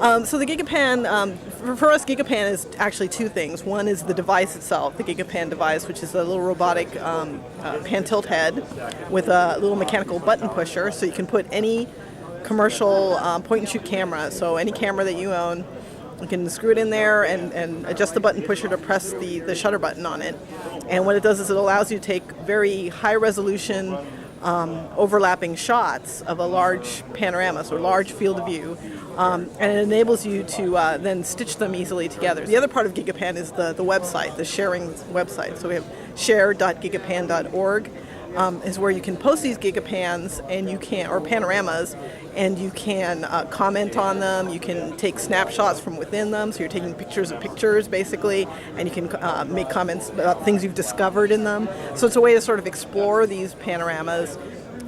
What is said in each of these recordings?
So the Gigapan, for us, Gigapan is actually two things. One is the device itself, the Gigapan device, which is a little robotic pan tilt head with a little mechanical button pusher, so you can put any commercial point and shoot camera, so any camera that you own, you can screw it in there and adjust the button pusher to press the shutter button on it. And what it does is it allows you to take very high resolution overlapping shots of a large panorama, so a large field of view, and it enables you to then stitch them easily together. The other part of Gigapan is the website, the sharing website. So we have share.gigapan.org is where you can post these Gigapans and you can, or panoramas, and you can comment on them. You can take snapshots from within them, so you're taking pictures of pictures basically, and you can make comments about things you've discovered in them. So it's a way to sort of explore these panoramas,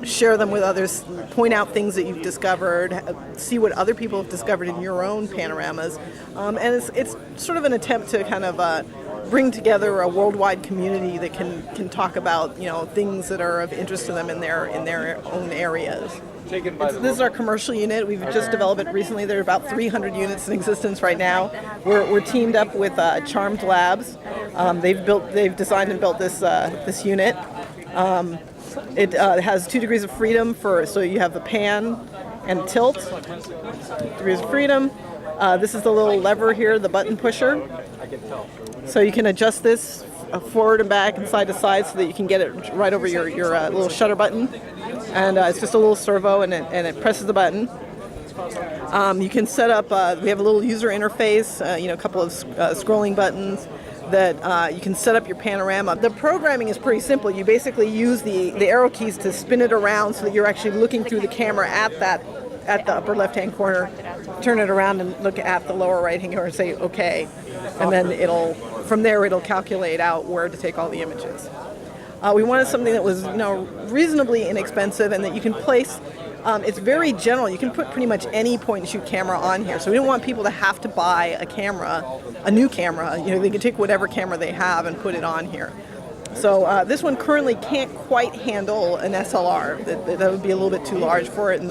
share them with others, point out things that you've discovered, see what other people have discovered in your own panoramas, and it's sort of an attempt to kind of bring together a worldwide community that can talk about things that are of interest to them in their own areas. This is our commercial unit. We've just developed it recently. There are about 300 units in existence right now. We're teamed up with Charmed Labs. They've designed and built this unit. It has 2 degrees of freedom so you have the pan and tilt. Degrees of freedom. This is the little lever here, the button pusher. So you can adjust this forward and back and side to side so that you can get it right over your little shutter button. And it's just a little servo, and it presses the button. You can set up, we have a little user interface, a couple of scrolling buttons that you can set up your panorama. The programming is pretty simple. You basically use the arrow keys to spin it around so that you're actually looking through the camera at the upper left-hand corner, turn it around and look at the lower right-hand corner and say, okay. And then from there it'll calculate out where to take all the images. We wanted something that was reasonably inexpensive and that you can place. It's very general. You can put pretty much any point-and-shoot camera on here. So we don't want people to have to buy a new camera. They can take whatever camera they have and put it on here. So this one currently can't quite handle an SLR. That would be a little bit too large for it. And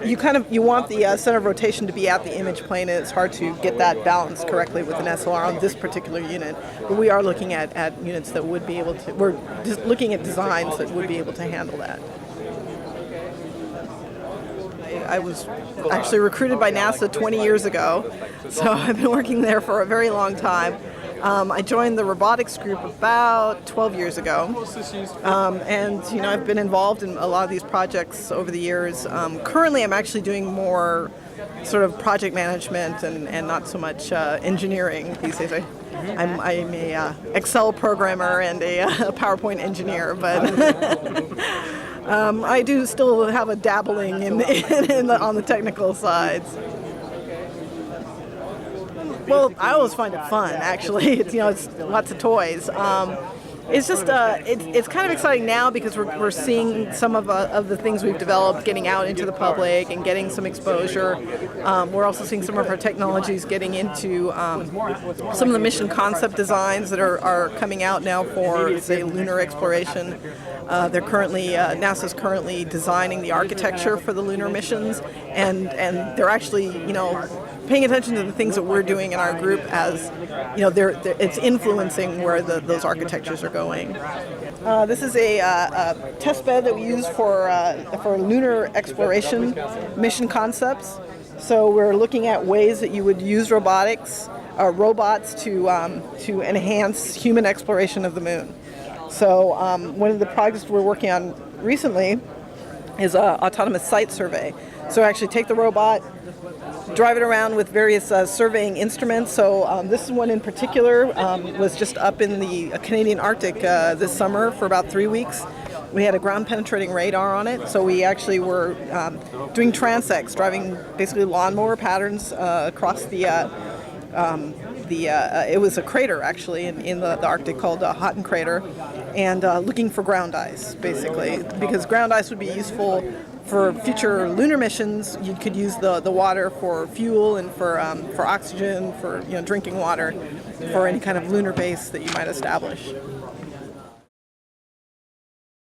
you want the center of rotation to be at the image plane, and it's hard to get that balanced correctly with an SLR on this particular unit. But we are looking at units that would be able to. We're just looking at designs that would be able to handle that. I was actually recruited by NASA 20 years ago, so I've been working there for a very long time. I joined the robotics group about 12 years ago, and I've been involved in a lot of these projects over the years. Currently, I'm actually doing more sort of project management and not so much engineering these days. I'm a Excel programmer and a PowerPoint engineer, but I do still have a dabbling on the technical sides. Well, I always find it fun, actually. It's lots of toys. It's just it's kind of exciting now because we're seeing some of the things we've developed getting out into the public and getting some exposure. We're also seeing some of our technologies getting into some of the mission concept designs that are coming out now for, say, lunar exploration. NASA's currently designing the architecture for the lunar missions, and they're actually paying attention to the things that we're doing in our group as it's influencing where those architectures are going. This is a test bed that we use for lunar exploration mission concepts. So we're looking at ways that you would use robots to enhance human exploration of the moon. So one of the projects we're working on recently is autonomous site survey. So actually take the robot, drive it around with various surveying instruments. So this one in particular was just up in the Canadian Arctic this summer for about 3 weeks. We had a ground-penetrating radar on it, so we actually were doing transects, driving basically lawnmower patterns across it was a crater actually in the Arctic called Houghton Crater, and looking for ground ice basically, because ground ice would be useful for future lunar missions. You could use the water for fuel and for oxygen, for drinking water, for any kind of lunar base that you might establish.